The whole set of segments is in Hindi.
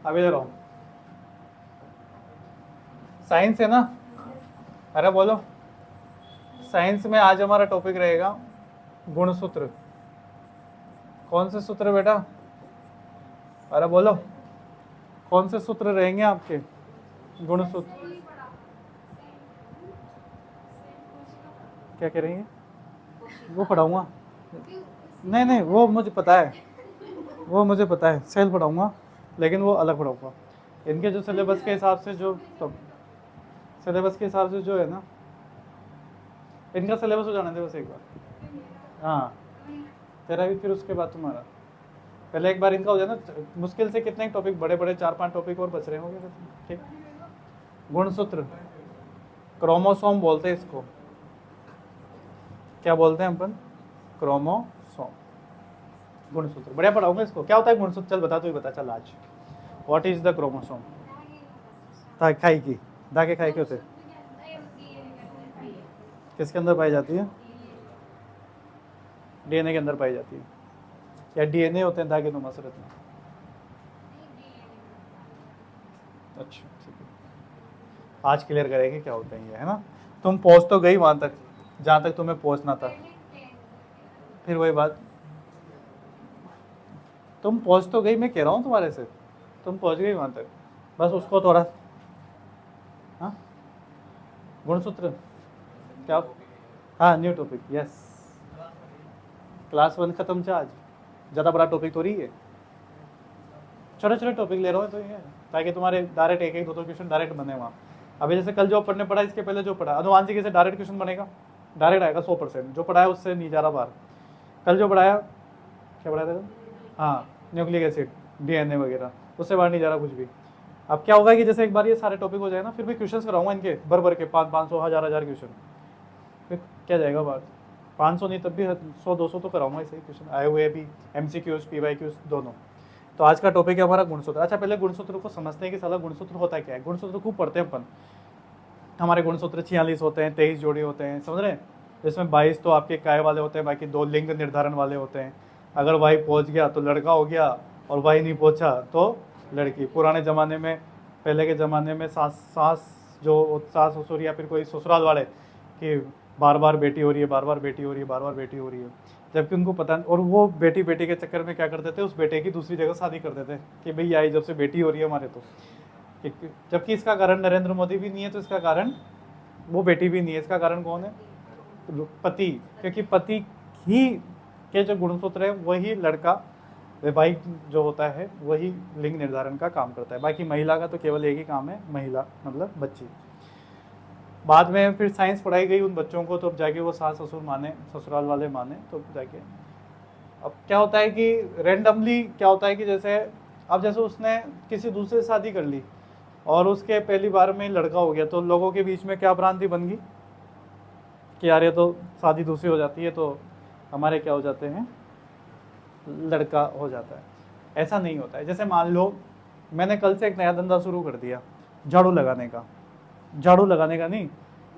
अब इधर आओ, साइंस है ना, अरे बोलो। साइंस में आज हमारा टॉपिक रहेगा गुणसूत्र। कौन से सूत्र बेटा, अरे बोलो, कौन से सूत्र रहेंगे आपके? गुणसूत्र। क्या कह रही हैं? वो पढ़ाऊंगा, नहीं नहीं वो मुझे पता है, वो मुझे पता है, सेल पढ़ाऊंगा, लेकिन वो अलग पढ़ाऊंगा। इनके जो सिलेबस के हिसाब से जो तो सिलेबस के हिसाब से जो है ना, इनका सिलेबस हो जाने दे बस एक बार। हाँ तेरा भी, फिर उसके बाद तुम्हारा। पहले एक बार इनका हो जाए ना, मुश्किल से कितने टॉपिक, बड़े बड़े 4-5 टॉपिक और बच रहे होंगे। ठीक, गुणसूत्र, क्रोमोसोम बोलते हैं इसको। क्या बोलते हैं अपन? क्रोमोसोम, गुणसूत्र। बढ़िया पढ़ाऊंगा इसको। क्या होता है गुणसूत्र? चल बता, तू ही बता चल आज। What is the chromosome? खाई की धागे खाई के होते, किसके अंदर पाई जाती है? डीएनए के अंदर पाई जाती है, या डीएनए होते हैं धागे नुमा सूरत में? अच्छा ठीक है, आज क्लियर करेंगे क्या होता है ये, है ना। तुम पहुंच तो गई वहां तक जहां तक तुम्हें पहुंचना था। फिर वही बात, तुम पहुंच तो गई, मैं कह रहा हूँ तुम्हारे से, तुम पहुंच गई वहां तक, बस उसको थोड़ा। हाँ गुणसूत्र क्या? हाँ न्यू टॉपिक, यस। क्लास 1 खत्म से आज ज़्यादा बड़ा टॉपिक तो रही है, छोटे छोटे टॉपिक ले रहा हूँ तो ये, ताकि तुम्हारे डायरेक्ट एक एक दो क्वेश्चन डायरेक्ट बने वहाँ। अभी जैसे कल जो पढ़ने पड़ा, इसके पहले जो पढ़ा अनुवांशिकी से डायरेक्ट क्वेश्चन बनेगा, डायरेक्ट आएगा 100%। जो पढ़ाया उससे नहीं जा रहा बाहर। कल जो पढ़ाया, क्या पढ़ाया था? हाँ न्यूक्लिक एसिड, डीएनए वगैरह, उससे बाहर नहीं जा रहा कुछ भी। अब क्या होगा कि जैसे एक बार ये सारे टॉपिक हो जाए ना, फिर मैं क्वेश्चन कराऊंगा इनके भर भर के 500 1000 क्वेश्चन, फिर क्या जाएगा बात। 500 नहीं तब भी 100-200 तो कराऊंगा ऐसे ही क्वेश्चन आए हुए भी, MCQs PYQs दोनों। तो आज का टॉपिक है हमारा गुणसूत्र। अच्छा पहले गुणसूत्र को समझते हैं कि साला गुणसूत्र होता क्या है। गुणसूत्र खूब पढ़ते हैं अपन, हमारे गुणसूत्र 46 होते हैं, 23 जोड़े होते हैं, समझ रहे हैं। जिसमें 22 तो आपके काय वाले होते हैं, बाकी 2 लिंग निर्धारण वाले होते हैं। अगर वाई पहुंच गया तो लड़का हो गया, और वाई नहीं पहुंचा तो लड़की। पुराने ज़माने में, पहले के ज़माने में सास जो सास ससुर या फिर कोई ससुराल वाले कि बार बार बेटी हो रही है, बार बार बेटी हो रही है, बार बार बेटी हो रही है, जबकि उनको पता, और वो बेटी बेटी के चक्कर में क्या करते थे, उस बेटे की दूसरी जगह शादी कर देते कि भाई आई जब से बेटी हो रही है हमारे तो। जबकि इसका कारण नरेंद्र मोदी भी नहीं है, तो इसका कारण वो बेटी भी नहीं है। इसका कारण कौन है? पति। क्योंकि पति ही के जो गुणसूत्र है वही लड़का वैवाहिक जो होता है वही लिंग निर्धारण का काम करता है। बाकी महिला का तो केवल एक ही काम है, महिला मतलब बच्ची। बाद में फिर साइंस पढ़ाई गई उन बच्चों को, तो अब जाके वो सास ससुर माने, ससुराल वाले माने, तो जाके अब क्या होता है कि रेंडमली क्या होता है कि जैसे अब जैसे उसने किसी दूसरे से शादी कर ली और उसके पहली बार में लड़का हो गया, तो लोगों के बीच में क्या भ्रांति बन गई कि यार ये तो शादी दूसरी हो जाती है तो हमारे क्या हो जाते हैं, लड़का हो जाता है। ऐसा नहीं होता है। जैसे मान लो मैंने कल से एक नया धंधा शुरू कर दिया, झाड़ू लगाने का। झाड़ू लगाने का नहीं,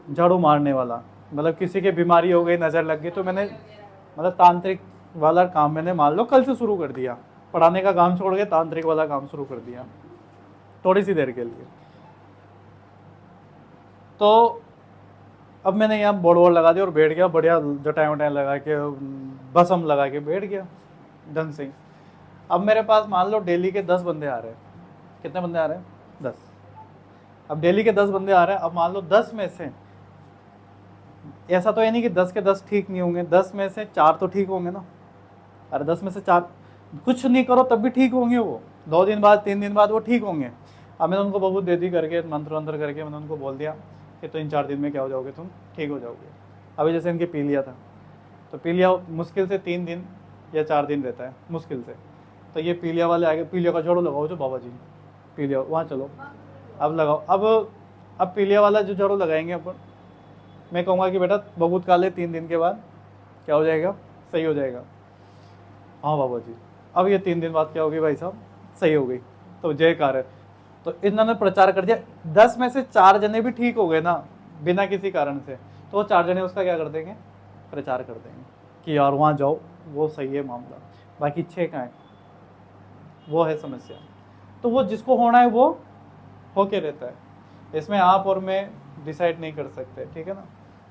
झाड़ू मारने वाला। मतलब किसी की बीमारी हो गई, नज़र लग गई, तो मैंने मतलब तांत्रिक वाला काम मैंने मान लो कल से शुरू कर दिया। पढ़ाने का काम छोड़ के तांत्रिक वाला काम शुरू कर दिया थोड़ी सी देर के लिए। तो अब मैंने यहाँ बोर्ड वोर्ड लगा दिया और बैठ गया, बढ़िया जटाएं वटाएं लगा के, भसम लगा के बैठ गया ढंग से। अब मेरे पास मान लो डेली के 10 बंदे आ रहे हैं। कितने बंदे आ रहे हैं? 10। अब डेली के 10 बंदे आ रहे हैं। अब मान लो 10 में से, ऐसा तो है नहीं कि 10 के 10 ठीक नहीं होंगे, 10 में से 4 तो ठीक होंगे ना। अरे 10 में से 4 कुछ नहीं करो तब भी ठीक होंगे, वो 2 दिन बाद 3 दिन बाद वो ठीक होंगे। अब मैंने उनको बहुत दे दी करके, मंत्र वंत्र करके मैंने उनको बोल दिया कि तो इन 4 दिन में क्या हो जाओगे, तुम ठीक हो जाओगे। अभी जैसे इनके पी लिया था, तो पी लिया मुश्किल से 3 दिन या 4 दिन रहता है मुश्किल से। तो ये पीलिया वाले आगे, पीलिया का झाड़ू लगाओ जो बाबा जी, पीलिया वहाँ चलो अब लगाओ। अब पीलिया वाला जो झाड़ू लगाएंगे अपन, मैं कहूँगा कि बेटा बबूत काले 3 दिन के बाद क्या हो जाएगा, सही हो जाएगा। हाँ बाबा जी। अब ये 3 दिन बाद क्या होगी भाई साहब, सही हो गई। तो जयकार है। तो इन्होंने प्रचार कर दिया, 10 में से 4 जने भी ठीक हो गए ना बिना किसी कारण से, तो वो 4 जने उसका क्या कर देंगे, प्रचार कर देंगे कि यार वहाँ जाओ वो सही है मामला। बाकी 6 कहाँ है, वो है समस्या। तो वो जिसको होना है वो होके रहता है, इसमें आप और मैं डिसाइड नहीं कर सकते, ठीक है ना।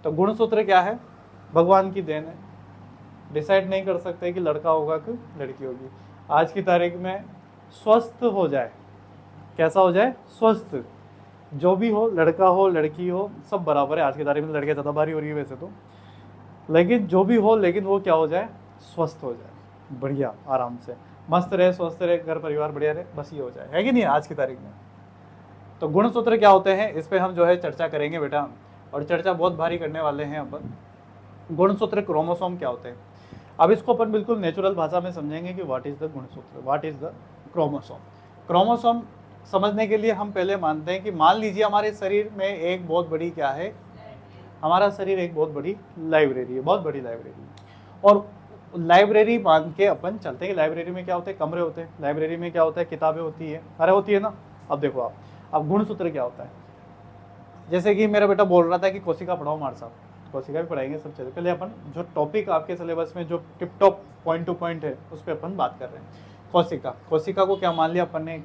तो गुणसूत्र क्या है, भगवान की देन है, डिसाइड नहीं कर सकते कि लड़का होगा कि लड़की होगी। आज की तारीख में स्वस्थ हो जाए, कैसा हो जाए, स्वस्थ, जो भी हो, लड़का हो लड़की हो सब बराबर है। आज की तारीख में लड़कियां ज़्यादा भारी हो रही है वैसे तो, लेकिन जो भी हो, लेकिन वो क्या हो जाए, स्वस्थ हो जाए, बढ़िया आराम से मस्त रहे, स्वस्थ रहे, घर परिवार बढ़िया रहे, बस ये हो जाए, है कि नहीं आज की तारीख में। तो गुणसूत्र क्या होते हैं, इस पे हम जो है चर्चा करेंगे बेटा, और चर्चा बहुत भारी करने वाले हैं अपन। गुणसूत्र, क्रोमोसोम क्या होते हैं, अब इसको अपन बिल्कुल नेचुरल भाषा में समझेंगे कि व्हाट इज द गुणसूत्र, what is the chromosome. Chromosome समझने के लिए हम पहले मानते हैं कि मान लीजिए हमारे शरीर में एक बहुत बड़ी क्या है, हमारा शरीर एक बहुत बड़ी लाइब्रेरी है, बहुत बड़ी लाइब्रेरी है। और लाइब्रेरी मान के अपन चलते हैं कि लाइब्रेरी में क्या होते हैं, कमरे होते हैं, लाइब्रेरी में क्या होता है, किताबें होती है, अरे होती है ना। अब देखो आप, अब गुणसूत्र क्या होता है, जैसे कि मेरा बेटा बोल रहा था कि कोशिका पढ़ाओ मार साहब, कोशिका भी पढ़ाएंगे सब चीज़ें। पहले अपन जो टॉपिक आपके सिलेबस में जो tip top point two point है उस पर अपन बात कर रहे हैं। कोशिका, कोशिका को क्या मान लिया अपन ने,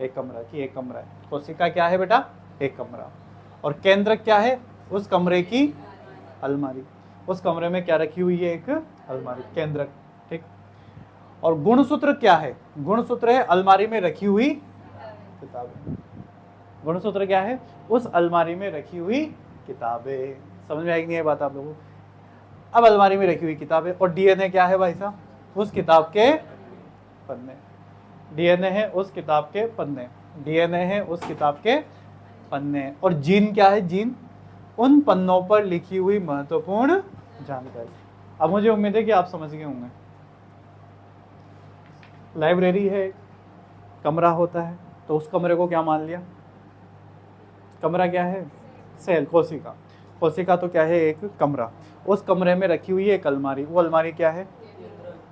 एक कमरा की, एक कमरा है, कोशिका क्या है बेटा, एक कमरा। और केंद्र क्या है, उस कमरे की अलमारी, उस कमरे में क्या रखी हुई है, एक अलमारी, केंद्र, ठीक। और गुणसूत्र क्या है, गुणसूत्र है अलमारी में रखी हुई किताबें। गुणसूत्र क्या है, उस अलमारी में रखी हुई किताबें। समझ में आएगी नहीं ये बात आप लोगों को। अब अलमारी में रखी हुई किताबें, और डीएनए क्या है भाई साहब, उस किताब के पन्ने, डीएनए है उस किताब के पन्ने, डीएनए है उस किताब के पन्ने। और जीन क्या है, जीन उन पन्नों पर लिखी हुई महत्वपूर्ण जानकारी। अब मुझे उम्मीद है कि आप समझ गए होंगे। लाइब्रेरी है, कमरा होता है, तो उस कमरे को क्या मान लिया, कमरा क्या है, सेल, कोशिका, कोशिका तो क्या है, एक कमरा, उस कमरे में रखी हुई है एक अलमारी, वो अलमारी क्या है,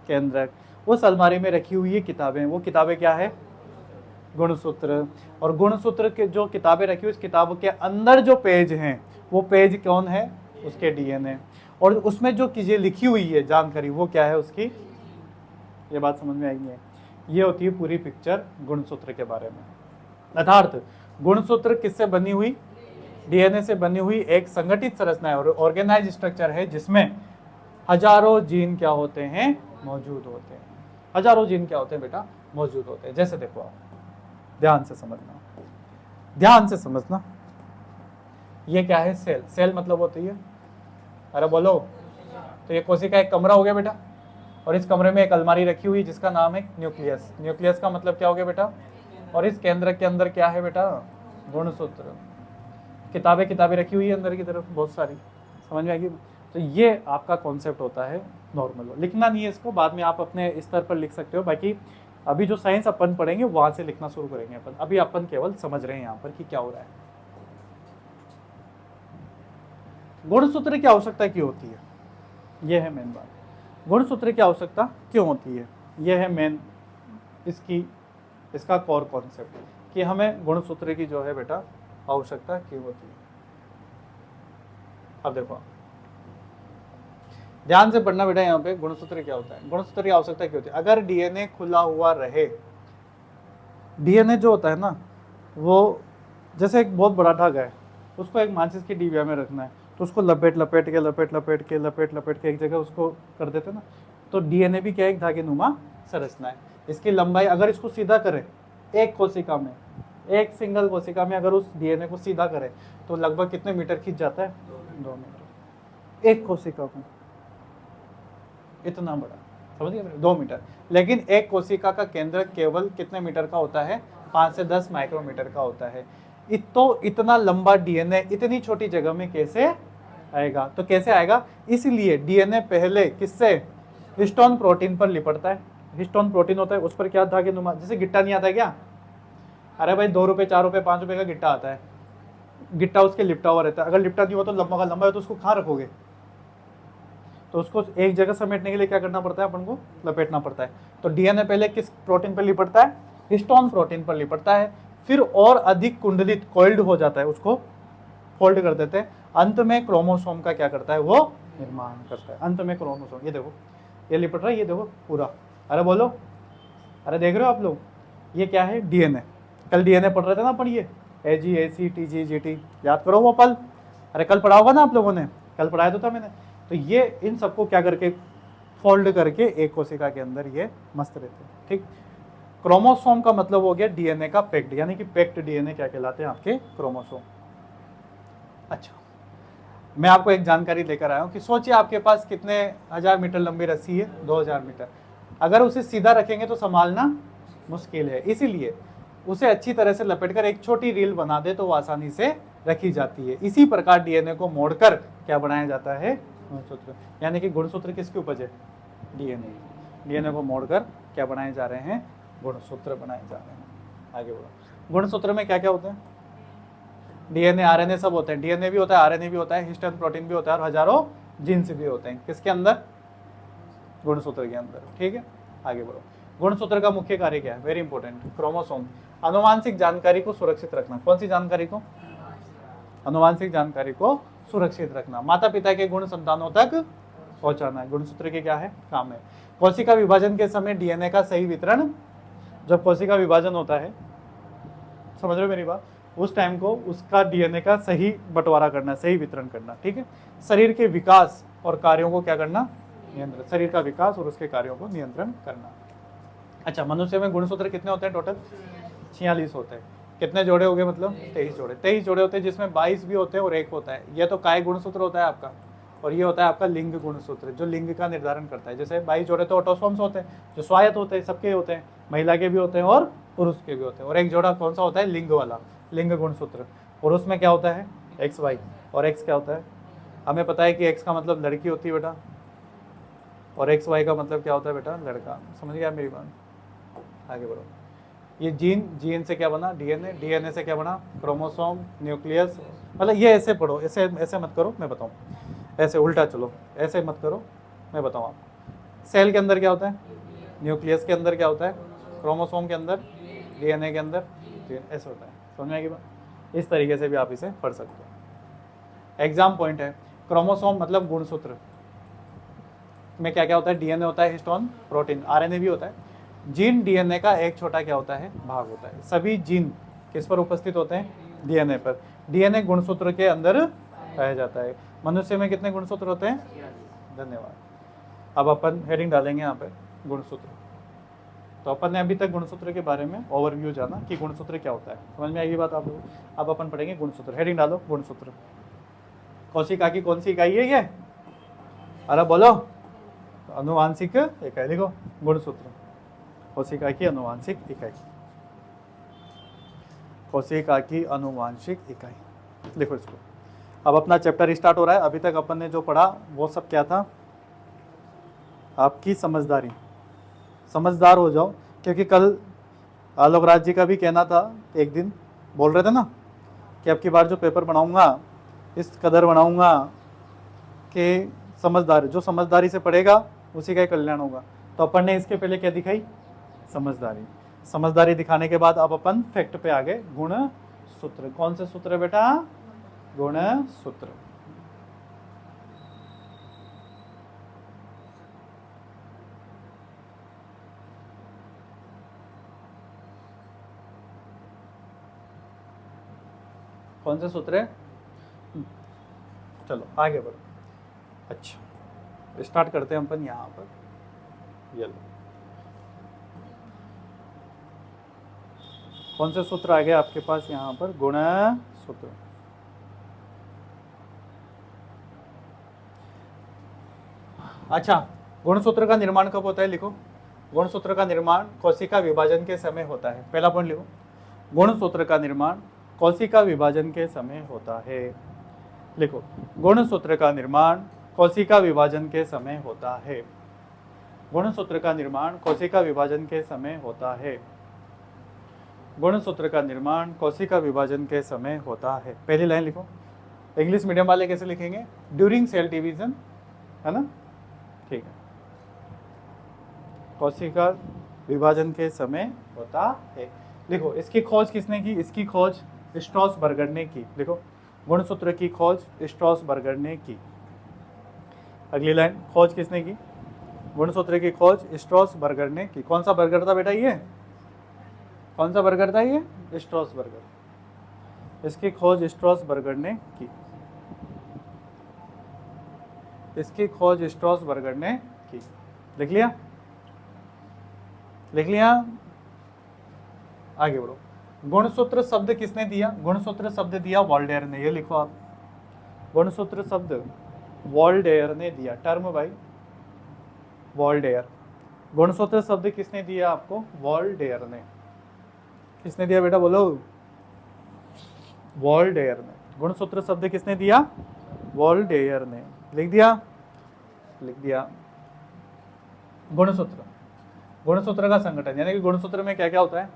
केंद्रक, उस अलमारी में रखी हुई है किताबें, वो किताबें क्या है, गुणसूत्र। और गुणसूत्र के जो किताबें रखी हुई, उस किताब के अंदर जो पेज हैं वो पेज कौन है, उसके डीएनए, और उसमें जो चीजें लिखी हुई है जानकारी वो क्या है उसकी, ये बात समझ में आएगी। ये होती है पूरी पिक्चर गुणसूत्र के बारे में। अर्थात गुणसूत्र किससे बनी हुई, डीएनए से बनी हुई एक संगठित संरचना है और ऑर्गेनाइज स्ट्रक्चर है, जिसमें हजारों जीन क्या होते हैं, मौजूद होते हैं। हजारों जीन क्या होते हैं बेटा, मौजूद होते हैं। जैसे देखो आप ध्यान से समझना, ध्यान से समझना, ये क्या है, सेल, सेल मतलब होती है, अरे बोलो, तो ये कोशिका एक कमरा हो गया बेटा, और इस कमरे में एक अलमारी रखी हुई जिसका नाम है न्यूक्लियस, न्यूक्लियस का मतलब क्या हो गया बेटा, और इस केंद्र के अंदर क्या है बेटा, गुणसूत्र, किताबें, किताबें रखी हुई है अंदर की तरफ बहुत सारी, समझ में आएगी। तो ये आपका कॉन्सेप्ट होता है नॉर्मल, लिखना नहीं है इसको, बाद में आप अपने स्तर पर लिख सकते हो। बाकी अभी जो साइंस अपन पढ़ेंगे वहां से लिखना शुरू करेंगे अपन, अभी अपन केवल समझ रहे हैं यहाँ पर कि क्या हो रहा है। गुणसूत्र की आवश्यकता क्यों होती है, यह है मेन बात, गुणसूत्र की आवश्यकता क्यों होती है, यह है मेन इसका कोर कॉन्सेप्ट कि हमें गुणसूत्र की जो है बेटा आवश्यकता क्यों होती है। अब देखो ध्यान से पढ़ना बेटा, यहाँ पे गुणसूत्र क्या होता है, गुणसूत्र की आवश्यकता क्यों होती है। अगर डीएनए खुला हुआ रहे, डीएनए जो होता है ना, वो जैसे एक बहुत बड़ा धागा है, उसको एक माचिस की डिबिया में रखना है, तो उसको लपेट लपेट के एक जगह उसको कर देते ना, तो डीएनए भी क्या एक धागे नुमा संरचना है। इसकी लंबाई अगर इसको सीधा करें, एक कोशिका में, एक सिंगल कोशिका में अगर उस डीएनए को सीधा करें तो लगभग कितने मीटर खींच जाता है, 2 मीटर, एक कोशिका को, इतना बड़ा, समझ गए, 2 मीटर। लेकिन एक कोशिका का केंद्र केवल कितने मीटर का होता है, 5 से 10 माइक्रोमीटर का होता है। तो इतना लंबा डीएनए इतनी छोटी जगह में कैसे आएगा, तो कैसे आएगा, इसलिए डीएनए पहले किससे, हिस्टोन प्रोटीन पर लिपटता है। हिस्टोन प्रोटीन होता है, उस पर क्या धागे नुमा, जैसे गिट्टा नहीं आता है क्या, अरे भाई 2 रुपए 4 रुपए 5 रुपए का गिट्टा आता है, गिट्टा उसके लिपटा हुआ रहता है। अगर लिपटा नहीं हुआ तो लंबा का लंबा है, तो उसको कहाँ रखोगे, तो उसको एक जगह समेटने के लिए क्या करना पड़ता है, अपन को लपेटना पड़ता है। तो डीएनए पहले किस प्रोटीन पर लिपटता है, हिस्टोन प्रोटीन पर लिपटता है, फिर और अधिक कुंडलित कोइल्ड हो जाता है, उसको फोल्ड कर देते हैं, अंत में क्रोमोसोम का क्या करता है, वो निर्माण करता है। अंत में क्रोमोसोम, ये देखो ये लिपट रहा है, ये देखो पूरा, अरे बोलो, अरे देख रहे हो आप लोग, ये क्या है? डीएनए। कल डीएनए पढ़ रहे थे ना अपन, ये एजी, एसी, टीजी, जीटी, याद करो वो पल। अरे कल पढ़ा होगा ना आप लोगों ने, कल पढ़ाया तो था मैंने। तो ये इन सबको क्या करके फोल्ड करके एक कोशिका के अंदर ये मस्त रहते हैं, ठीक। क्रोमोसोम का मतलब हो गया डीएनए का पैक्ड, यानी कि पैक्ड डीएनए क्या कहलाते हैं? आपके क्रोमोसोम। अच्छा, मैं आपको एक जानकारी लेकर आया हूँ कि सोचिए आपके पास कितने 1000 मीटर लंबी रस्सी है, 2000 मीटर। अगर उसे सीधा रखेंगे तो संभालना मुश्किल है, इसीलिए उसे अच्छी तरह से लपेटकर एक छोटी रील बना दे तो वो आसानी से रखी जाती है। इसी प्रकार डीएनए को मोड़कर क्या बनाया जाता है? गुणसूत्र। यानी कि गुणसूत्र किसकी उपज है? डीएनए। डीएनए को मोड़कर क्या बनाए जा रहे हैं? गुणसूत्र बनाए जा रहे हैं। आगे बढ़ो। गुणसूत्र में क्या क्या होते हैं? डीएनए, आरएनए सब होते हैं। डीएनए भी होता है, आरएनए भी होता है, हिस्टोन प्रोटीन भी होता है और हजारों जीन्स भी होते हैं। किसके अंदर? गुणसूत्र के अंदर, ठीक है। आगे बढ़ो। गुणसूत्र का मुख्य कार्य क्या है? Very important, chromosome. आनुवांशिक जानकारी को सुरक्षित रखना। कौन सी जानकारी को? आनुवांशिक जानकारी को सुरक्षित रखना। माता पिता के गुण संतानों तक पहुंचाना है। गुणसूत्र के क्या है? काम है। कोशिका विभाजन के समय डीएनए का सही वितरण। जब कोशिका विभाजन होता है, समझ रहे हो मेरी बात, उस टाइम को उसका डीएनए का सही बंटवारा करना, सही वितरण करना, ठीक है। शरीर के विकास और कार्यों को क्या करना? नियंत्रण। शरीर का विकास और उसके कार्यों को नियंत्रण करना। अच्छा, मनुष्य में गुणसूत्र कितने होते हैं टोटल? 46 होते हैं। कितने जोड़े हो गए? मतलब 23 जोड़े। 23 जोड़े होते हैं, जिसमें 22 भी होते हैं और एक होता है। ये तो काय गुणसूत्र होता है आपका, और ये होता है आपका लिंग गुणसूत्र, जो लिंग का निर्धारण करता है। जैसे 22 जोड़े तो ऑटोसोम्स होते हैं, जो स्वायत्त होते हैं, सबके होते हैं, महिला के भी होते हैं और पुरुष के भी होते हैं। और एक जोड़ा कौन सा होता है? लिंग वाला, लिंग गुणसूत्र। और उसमें क्या होता है? X Y. और एक्स क्या होता है? हमें पता है कि एक्स का मतलब लड़की होती है बेटा, और एक्स वाई का मतलब क्या होता है बेटा? लड़का। समझ गया मेरी बात? आगे बढ़ो। ये जीन, जीन से क्या बना? डीएनए। डीएनए से क्या बना? Chromosome, nucleus. मतलब ये ऐसे पढ़ो, ऐसे ऐसे मत करो, मैं बताऊँ। ऐसे उल्टा चलो, ऐसे मत करो, मैं बताऊँ आपको। सेल के अंदर क्या होता है? न्यूक्लियस के अंदर क्या होता है? क्रोमोसोम के अंदर, डीएनए के अंदर, ऐसे होता है। समझ में आएगी बात? इस तरीके से भी आप इसे पढ़ सकते हो। एग्जाम पॉइंट है, क्रोमोसोम मतलब गुणसूत्र में क्या क्या होता है? डीएनए होता है, हिस्टोन प्रोटीन, आरएनए भी होता है। जीन डीएनए का एक छोटा क्या होता है? भाग होता है। सभी जीन किस पर उपस्थित होते हैं? डीएनए पर। डीएनए गुणसूत्र के अंदर पाया जाता है। मनुष्य में कितने गुणसूत्र होते हैं? धन्यवाद। अब अपन हेडिंग डालेंगे यहाँ पे, गुणसूत्र। तो अपन ने अभी तक गुणसूत्र के बारे में ओवरव्यू जाना कि गुणसूत्र क्या होता है। समझ में आएगी बात आप लोगों को? अब अपन पढ़ेंगे गुणसूत्र। हेडिंग डालो, गुणसूत्र। कोशिका की कौन सी इकाई है ये? अरे बोलो। अनुवांशिक इकाई। लिखो, गुणसूत्र कोशिका की अनुवांशिक इकाई। कोशिका की अनुवांशिक इकाई, लिखो इसको। अब अपना चैप्टर स्टार्ट हो रहा है। अभी तक अपन ने जो पढ़ा वो सब क्या था? आपकी समझदारी। समझदार हो जाओ, क्योंकि कल आलोक राज जी का भी कहना था, एक दिन बोल रहे थे ना कि अब की बार जो पेपर बनाऊंगा इस कदर बनाऊंगा कि समझदार, जो समझदारी से पढ़ेगा उसी का ही कल्याण होगा। तो अपन ने इसके पहले क्या दिखाई? समझदारी। समझदारी दिखाने के बाद अब अपन फैक्ट पे आ गए, गुण सूत्र। कौन से सूत्र है बेटा? गुण सूत्र। कौन से सूत्र है? चलो आगे बढ़ो। अच्छा, स्टार्ट करते हैं अपन यहाँ पर। ये लो, कौन से सूत्र आ गए आपके पास यहाँ पर? गुण सूत्र। अच्छा, गुणसूत्र का निर्माण कब होता है? लिखो, गुणसूत्र का निर्माण कोशिका विभाजन के समय होता है। पहला पॉइंट लिखो, गुणसूत्र का निर्माण कोशिका विभाजन के समय होता है। लिखो, गुणसूत्र का निर्माण कोशिका विभाजन के समय होता है। गुणसूत्र का निर्माण कोशिका विभाजन के समय होता है। गुणसूत्र का निर्माण कोशिका विभाजन के समय होता है। पहली लाइन लिखो। इंग्लिश मीडियम वाले कैसे लिखेंगे? ड्यूरिंग सेल डिवीजन, है ना? ठीक है, कोशिका विभाजन के समय होता है। लिखो, इसकी खोज किसने की? इसकी खोज स्ट्रॉसबर्गर ने की। लिखो, गुणसूत्र की खोज स्ट्रॉसबर्गर ने की। अगली लाइन, खोज किसने की? गुणसूत्र की खोज स्ट्रॉसबर्गर ने की। कौन सा बर्गर था बेटा ये? कौन सा बर्गर था ये? स्ट्रॉसबर्गर। इसकी खोज स्ट्रॉसबर्गर ने की। इसकी खोज स्ट्रॉसबर्गर ने की। लिख लिया? लिख लिया? आगे बढ़ो। गुणसूत्र शब्द किसने दिया? गुणसूत्र शब्द दिया वॉल्डेयर ने। ये लिखो आप, गुणसूत्र शब्द वॉल्डेयर ने दिया। टर्म भाई वॉल्डेयर। गुणसूत्र शब्द किसने दिया आपको? वॉल्डेयर ने। किसने दिया बेटा बोलो? वॉल्डेयर ने। गुणसूत्र शब्द किसने दिया? वॉल्डेयर ने। लिख दिया? लिख दिया। गुणसूत्र, गुणसूत्र का संगठन, यानी कि गुणसूत्र में क्या क्या होता है?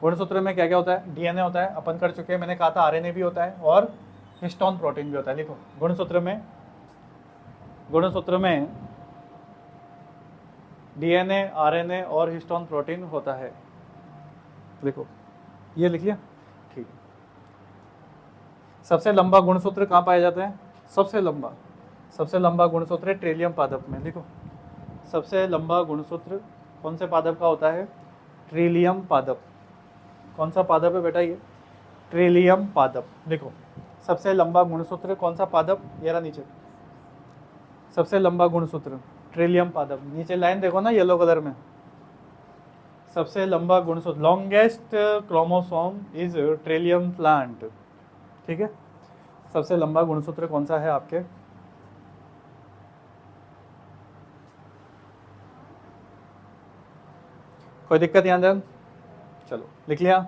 गुणसूत्र में क्या क्या होता है? डीएनए होता है, अपन कर चुके हैं, मैंने कहा था आरएनए भी होता है और हिस्टोन प्रोटीन भी होता है। लिखो गुणसूत्र में, गुणसूत्र में डीएनए, आरएनए और हिस्टोन प्रोटीन होता है। लिखो, ये लिख लिया? ठीक। सबसे लंबा गुणसूत्र कहाँ पाया जाता है? सबसे लंबा गुणसूत्र ट्रिलियम पादप में। लिखो, सबसे लंबा गुणसूत्र कौन से पादप का होता है? ट्रिलियम पादप। कौन सा पादप है बेटा ये? ट्रिलियम पादप। लिखो, सबसे लंबा गुणसूत्र कौन सा पादप? ये रहा नीचे, सबसे लंबा गुणसूत्र ट्रिलियम पादप। नीचे लाइन देखो ना येलो कलर में, सबसे लंबा गुणसूत्र, longest chromosome is Trillium plant. ठीक है, सबसे लंबा गुणसूत्र कौन सा है आपके? कोई दिक्कत यहाँ अंदर? चलो लिख लिया?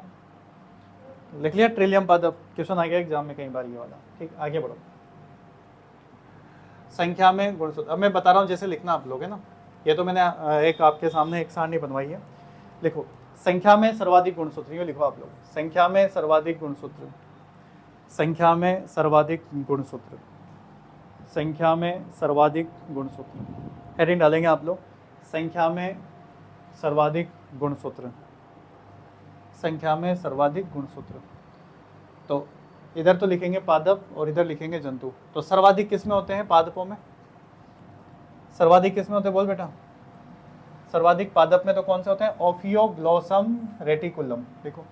लिख लिया ट्रिलियम पादप। क्वेश्चन आ गया एग्जाम में कई बार ये वाला। ठीक, आगे बढ़ो। संख्या में गुणसूत्र, अब मैं बता रहा हूँ जैसे लिखना आप लोग, है ना। ये तो मैंने एक आपके सामने एक सारणी बनवाई है। लिखो, संख्या में सर्वाधिक गुणसूत्र। ये लिखो आप लोग, संख्या में सर्वाधिक गुणसूत्र, संख्या में सर्वाधिक गुणसूत्र, संख्या में सर्वाधिक गुणसूत्र। हेडिंग डालेंगे आप लोग, संख्या में सर्वाधिक गुणसूत्र, संख्या में सर्वाधिक गुणसूत्र। तो इधर तो लिखेंगे पादप और इधर लिखेंगे जंतु। तो सर्वाधिक किस में होते हैं? पादपों में। सर्वाधिक किस में होते हैं? बोल बेटा। सर्वाधिक पादप में तो कौन से होते हैं? ओफियोग्लोसम रेटिकुलम। देखो,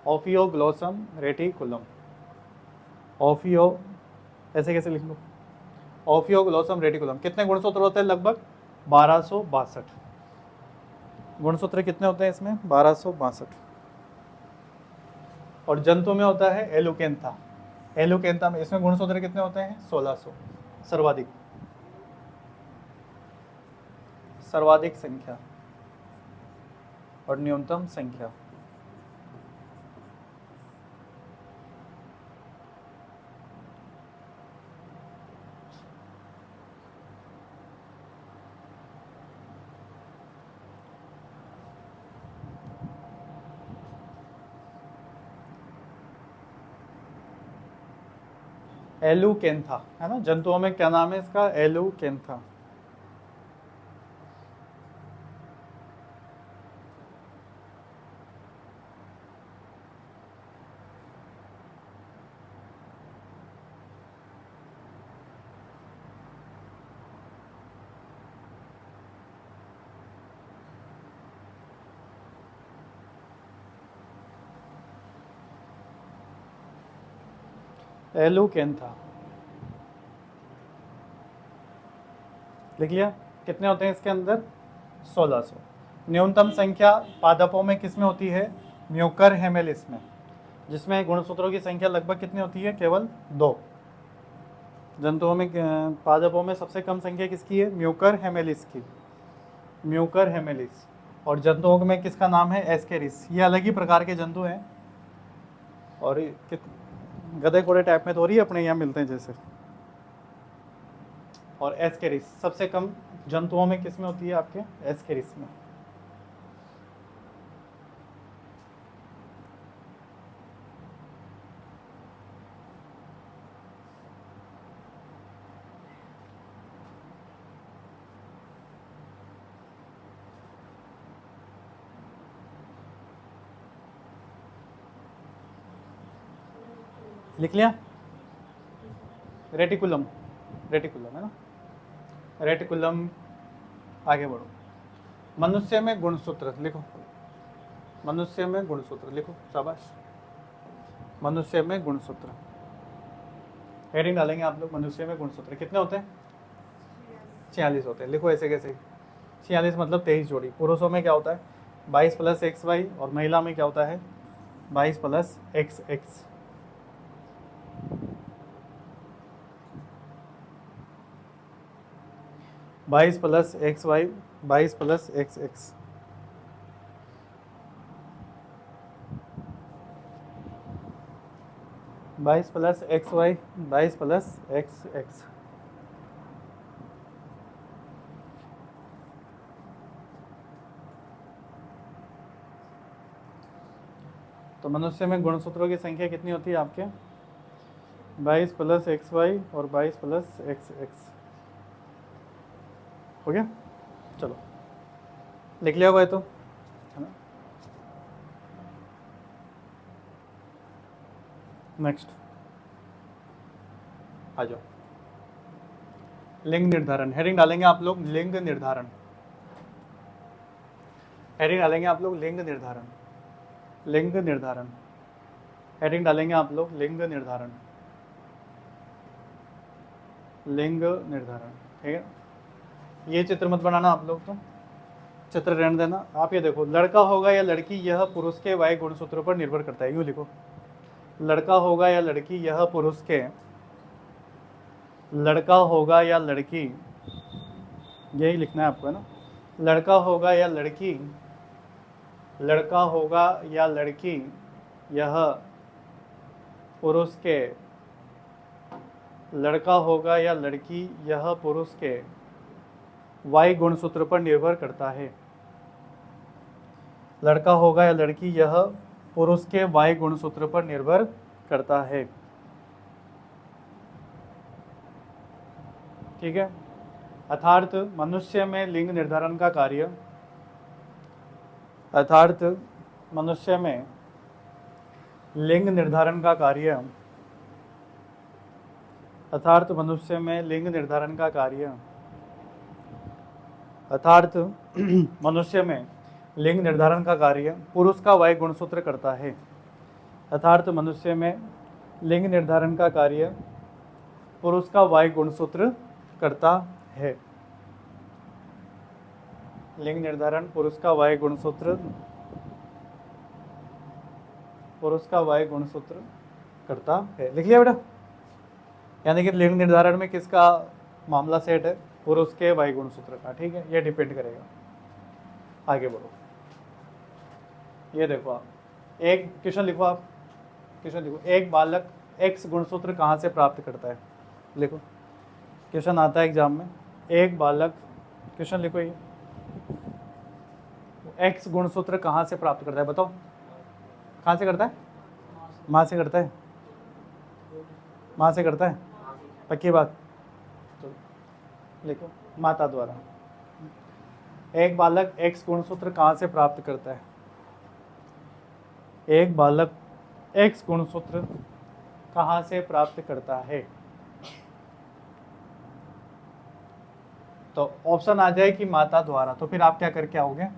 ओफियोग्लोसम रेटिकुलम। ओफियो, ऐसे कैसे लिख लो? ओफियोग्लोसम रेटिकुलम। कितने गुणसूत्र होते हैं? लगभग 1262 गुणसूत्र। कितने होते हैं इसमें? 1262। और जंतु में होता है एलुकेंथा। एलुकेंथा में, इसमें गुणसूत्र कितने होते हैं? 1600। सर्वाधिक, सर्वाधिक संख्या और न्यूनतम संख्या। एलुकेंथा है ना, जंतुओं में क्या नाम है इसका? एलुकेंथा। एलुकेंथा लिख लिया? कितने होते हैं इसके अंदर? 1600। न्यूनतम संख्या पादपों में किस में होती है? म्यूकर हेमेलिस में, जिसमें गुणसूत्रों की संख्या लगभग कितनी होती है? केवल 2। जंतुओं में, पादपों में सबसे कम संख्या किसकी है? म्यूकर हेमेलिस की, म्यूकर हेमेलिस। और जंतुओं में किसका नाम है? एस्केरिस। ये अलग ही प्रकार के जंतु हैं और गधे कोड़े टाइप में तो रही अपने यहाँ मिलते हैं जैसे। और एस्केरिस सबसे कम जंतुओं में किस में होती है? आपके एस्केरिस में। लिख लिया? रेटिकुलम, रेटिकुलम है ना, रेटिकुलम। आगे बढ़ो। मनुष्य में गुणसूत्र लिखो, मनुष्य में गुणसूत्र लिखो, शाबाश। मनुष्य में गुणसूत्र, हेडिंग डालेंगे आप लोग, मनुष्य में गुणसूत्र कितने होते हैं? 46 होते हैं। लिखो ऐसे कैसे, 46 मतलब 23 जोड़ी। पुरुषों में क्या होता है? 22 + XY, और महिला में क्या होता है? 22 + XX। बाईस + XY, 22 + XX। बाईस + XY, 22 + XX। तो मनुष्य में गुणसूत्रों की संख्या कितनी होती है आपके? 22 + XY और 22 + XX। हो गया? चलो लिख लिया हुआ है तो, है ना? नेक्स्ट आ जाओ, लिंग निर्धारण। हेडिंग डालेंगे आप लोग, लिंग निर्धारण। हेडिंग डालेंगे आप लोग, लिंग निर्धारण। लिंग निर्धारण, हेडिंग डालेंगे आप लोग, लिंग निर्धारण। लिंग निर्धारण, ठीक है। ये चित्र मत बनाना आप लोग, तो चित्र रहने देना। आप ये देखो, लड़का होगा या लड़की, यह पुरुष के वाय गुणसूत्रों पर निर्भर करता है। यूँ लिखो, लड़का होगा या लड़की, यह पुरुष के, लड़का होगा या लड़की, यही लिखना है आपको, है ना? लड़का होगा या लड़की, लड़का होगा या लड़की, यह पुरुष के, लड़का होगा या लड़की, यह पुरुष के वाय गुणसूत्र पर निर्भर करता है। लड़का होगा या लड़की, यह पुरुष के वाय गुणसूत्र पर निर्भर करता है। ठीक है। अर्थात मनुष्य में लिंग निर्धारण का कार्य, अर्थात मनुष्य में लिंग निर्धारण का कार्य, अर्थात मनुष्य में लिंग निर्धारण का कार्य, अर्थात मनुष्य में लिंग निर्धारण का कार्य पुरुष का वाय गुणसूत्र करता है। अर्थात मनुष्य में लिंग निर्धारण का कार्य पुरुष का वाय गुणसूत्र करता है। लिंग निर्धारण पुरुष का वाय गुणसूत्र, पुरुष का वाय गुणसूत्र करता है। लिख लिया बेटा? यानी कि लिंग निर्धारण में किसका मामला सेट है? पुरुष के वाय गुणसूत्र का। ठीक है, ये डिपेंड करेगा। आगे बढ़ो, ये देखो आप, एक क्वेश्चन लिखो, आप क्वेश्चन लिखो, एक बालक एक्स गुणसूत्र कहाँ से प्राप्त करता है? लिखो, क्वेश्चन आता है एग्जाम में, एक बालक, क्वेश्चन लिखो, ये एक्स गुणसूत्र कहाँ से प्राप्त करता है? बताओ, कहाँ से करता है? माँ से करता है? माँ से करता है? पक्की बात? तो लिखो, माता द्वारा। एक बालक एक्स गुणसूत्र कहाँ से प्राप्त करता है? एक बालक एक्स गुणसूत्र कहाँ से प्राप्त करता है? तो ऑप्शन आ जाए कि माता द्वारा, तो फिर आप क्या करके आओगे?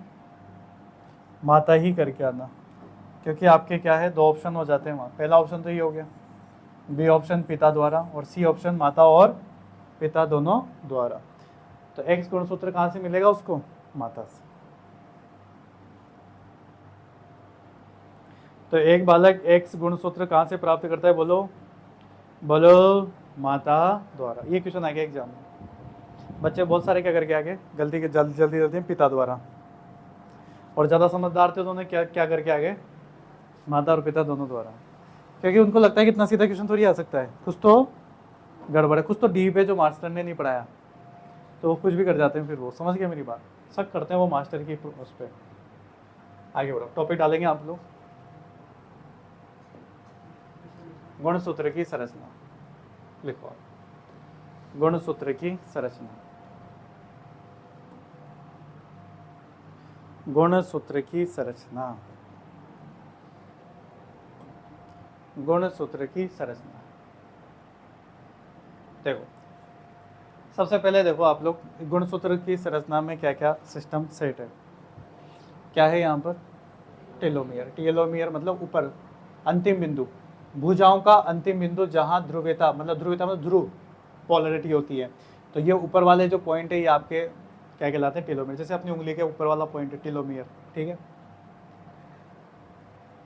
माता ही करके आना, क्योंकि आपके क्या है, दो ऑप्शन हो जाते हैं वहाँ। पहला ऑप्शन तो ये हो गया, बी ऑप्शन पिता द्वारा, और सी ऑप्शन माता और पिता दोनों द्वारा। तो एक्स गुणसूत्र कहाँ से मिलेगा उसको? माता से। तो एक बालक एक्स गुणसूत्र कहाँ से प्राप्त करता है? बोलो बोलो, माता द्वारा। ये क्वेश्चन आ गया एग्जाम में। बच्चे बहुत सारे क्या करके आगे, गलती के जल्दी जल्दी जल्दी पिता द्वारा, और ज़्यादा समझदार थे तो उन्होंने क्या क्या करके आगे, माता और पिता दोनों द्वारा, क्योंकि उनको लगता है कि इतना सीधा क्वेश्चन थोड़ी आ सकता है, कुछ तो गड़बड़ है, कुछ तो डीप है जो मास्टर ने नहीं पढ़ाया, तो वो कुछ भी कर जाते हैं। फिर वो समझ गए मेरी बात, शक करते हैं वो मास्टर की उस पर। आगे बढ़ो, टॉपिक डालेंगे आप लोग, गुणसूत्र की संरचना। लिखो आप, गुणसूत्र की संरचना, गुणसूत्र की संरचना, गुणसूत्र की संरचना। देखो, सबसे पहले देखो आप लोग, गुणसूत्र की संरचना में क्या क्या सिस्टम सेट है। क्या है यहाँ पर? टेलोमियर। टेलोमियर मतलब ऊपर, अंतिम बिंदु, भुजाओं का अंतिम बिंदु जहाँ ध्रुवीयता मतलब ध्रुव पोलरिटी होती है, तो ये ऊपर वाले जो पॉइंट है ये आपके क्या कहलाते हैं, टेलोमियर। जैसे अपनी उंगली के ऊपर वाला पॉइंट है टेलोमियर, ठीक है।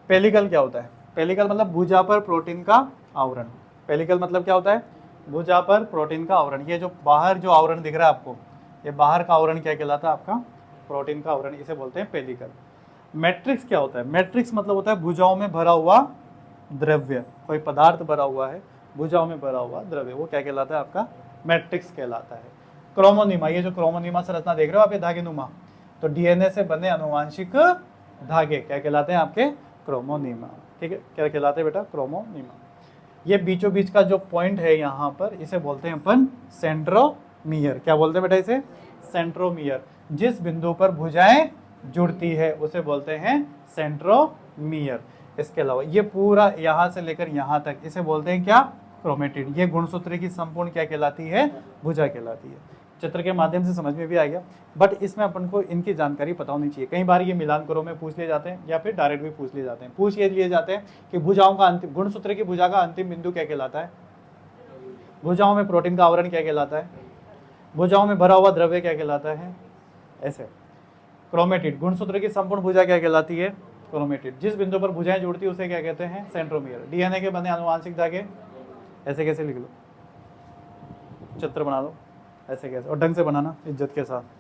पेलिकल क्या होता है? पेलिकल मतलब भुजा पर प्रोटीन का आवरण। पेलिकल मतलब क्या होता है? भुजा पर प्रोटीन का आवरण। ये जो बाहर जो आवरण दिख रहा है आपको, ये बाहर का आवरण क्या कहलाता है? आपका प्रोटीन का आवरण, इसे बोलते हैं पेलिकल। मैट्रिक्स क्या होता है? मैट्रिक्स मतलब होता है भुजाओं में भरा हुआ द्रव्य, कोई पदार्थ भरा हुआ है, भुजाओं में भरा हुआ द्रव्य, वो क्या कहलाता है? आपका मैट्रिक्स कहलाता है। क्रोमोनिमा, ये जो क्रोमोनिमा संरचना देख रहे हो आप, ये धागे नुमा, तो डीएनए से बने अनुवांशिक धागे क्या कहलाते हैं? आपके क्रोमोनिमा, ठीक है। क्या कहलाते हैं बेटा? क्रोमोनिमा। ये बीचों बीच का जो पॉइंट है यहाँ पर, इसे बोलते हैं अपन सेंट्रोमियर। क्या बोलते हैं बेटा इसे? सेंट्रोमियर। जिस बिंदु पर भुजाएं जुड़ती है उसे बोलते हैं सेंट्रोमियर। इसके अलावा ये पूरा यहाँ से लेकर यहाँ तक, इसे बोलते हैं क्या? क्रोमेटिड। ये गुणसूत्र की संपूर्ण क्या कहलाती है? भुजा कहलाती है। चित्र के माध्यम से समझ में भी आ गया, बट इसमें अपन को इनकी जानकारी पता होनी चाहिए। कई बार ये मिलान करो में पूछ लिए जाते हैं, या फिर डायरेक्ट भी पूछ लिए जाते हैं। पूछ ये लिए जाते हैं कि भुजाओं का अंतिम, गुणसूत्र की भुजा का अंतिम बिंदु क्या कहलाता है? भुजाओं में प्रोटीन का आवरण क्या कहलाता है? भुजाओं में भरा हुआ द्रव्य क्या कहलाता है? ऐसे। क्रोमेटिड, गुणसूत्र की संपूर्ण भुजा क्या कहलाती है? क्रोमेटिड। जिस बिंदु पर भुजाएं जुड़ती है उसे क्या कहते हैं? सेंट्रोमियर। डीएनए के बने आनुवांशिक धागे, ऐसे कैसे लिख लो, चित्र बना लो ऐसे कैसे, और ढंग से बनाना, इज्जत के साथ।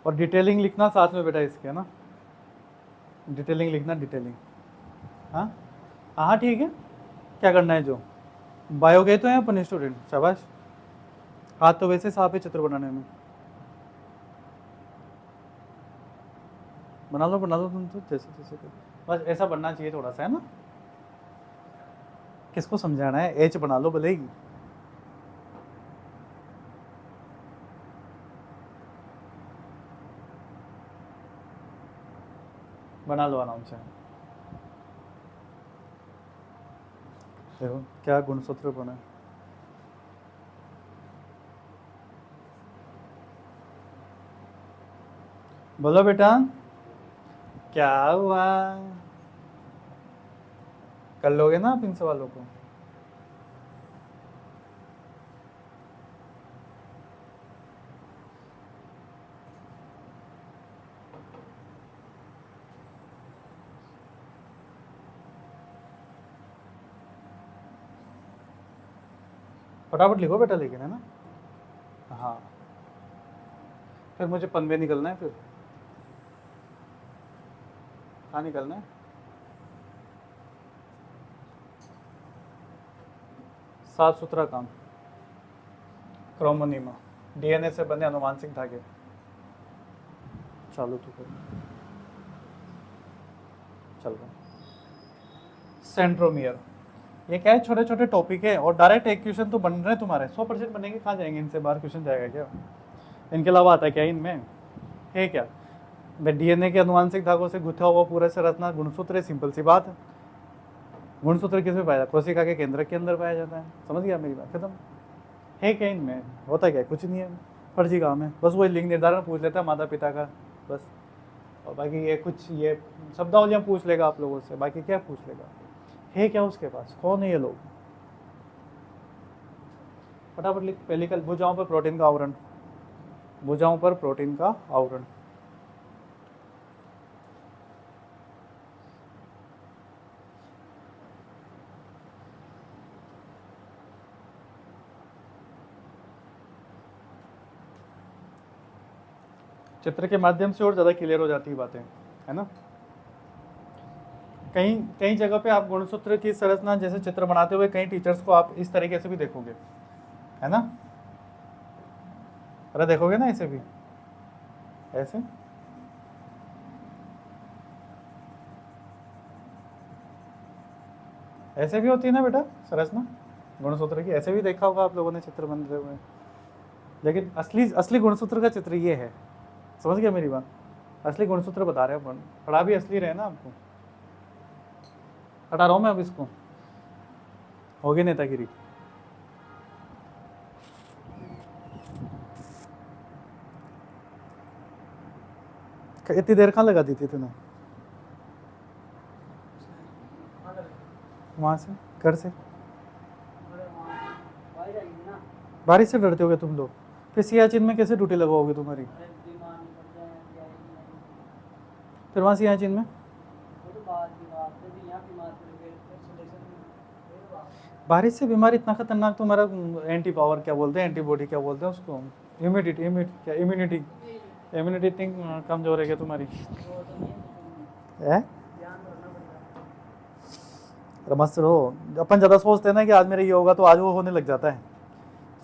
और डिटेलिंग लिखना साथ में बेटा इसके, है ना? डिटेलिंग लिखना, डिटेलिंग। हाँ हाँ ठीक है। क्या करना है? जो बायो गए तो हैं अपन स्टूडेंट, शाबाश। हाथ तो वैसे साफ है चित्र बनाने में। बना लो तुम तो, जैसे जैसे बस ऐसा बनना चाहिए थोड़ा सा, है ना? किसको समझाना है? एच बना लो भले ही। बना लो आराम से। देखो क्या गुणसूत्र बना है। बोलो बेटा, क्या हुआ? कर लोगे ना आप इन सवालों को? फटाफट लिखो बेटा, लेकिन, है ना? हाँ, फिर मुझे पनवे निकलना है। फिर कहाँ निकलना है? साफ सुथरा काम। क्रोमोनिमा, डीएनए से बने अनुवांशिक धागे। चालू तो करो, चल रहा। सेंट्रोमियर, ये क्या है? छोटे छोटे टॉपिक है, और डायरेक्ट एक क्वेश्चन तो बन रहे हैं तुम्हारे, 100% बनेंगे। कहाँ जाएंगे इनसे बाहर? क्वेश्चन जाएगा क्या? इनके अलावा आता है क्या इनमें? है क्या? डीएनए के अनुवांशिक धागों से गुथा हुआ पूरा संरचना गुणसूत्र है, सिंपल सी बात है। गुणसूत्र किस में पाया जाता है? कोशिका के केंद्र के अंदर पाया जाता है। समझ गया मेरी बात? खत्म। है क्या इनमें? होता क्या? कुछ नहीं है, फर्जी काम है। बस वही लिंग निर्धारण पूछ लेता है माता पिता का, बस। और बाकी ये कुछ ये शब्दावलियाँ पूछ लेगा आप लोगों से, बाकी क्या पूछ लेगा? है क्या उसके पास? कौन है ये लोग? फटाफट लिख। पेलिकल, भुजाओं पर प्रोटीन का आवरण। भुजाओं पर प्रोटीन का आवरण। चित्र के माध्यम से और ज़्यादा क्लियर हो जाती है बातें, है ना? कहीं कई जगह पे आप गुणसूत्र की संरचना जैसे चित्र बनाते हुए कई टीचर्स को आप इस तरीके से भी देखोगे, है ना? अरे देखोगे ना ऐसे भी, ऐसे ऐसे भी होती है ना बेटा संरचना गुणसूत्र की, ऐसे भी देखा होगा आप लोगों ने चित्र बनते हुए। लेकिन असली असली गुणसूत्र का चित्र ये है, समझ गया मेरी बात? असली गुणसूत्र बता रहे हैं, पढ़ा भी असली रहे ना आपको। हटा रहा हूँ मैं अब इसको, होगी नेतागिरी। इतनी देर कहाँ लगा दी थी तूने? वहां से, घर से? बारिश से डरते होगे तुम लोग, फिर सियाचिन में कैसे ड्यूटी लगवाओगे तुम्हारी? फिर वहाँ सियाचिन में बारिश से बीमारी इतना खतरनाक, तुम्हारा एंटी पावर क्या बोलते हैं, एंटीबॉडी क्या बोलते हैं उसको, इम्यूनिटी इतनी कमजोर है क्या तुम्हारी? है मस्त रहो। अपन ज़्यादा सोचते हैं ना कि आज मेरा ये होगा तो आज वो होने लग जाता है।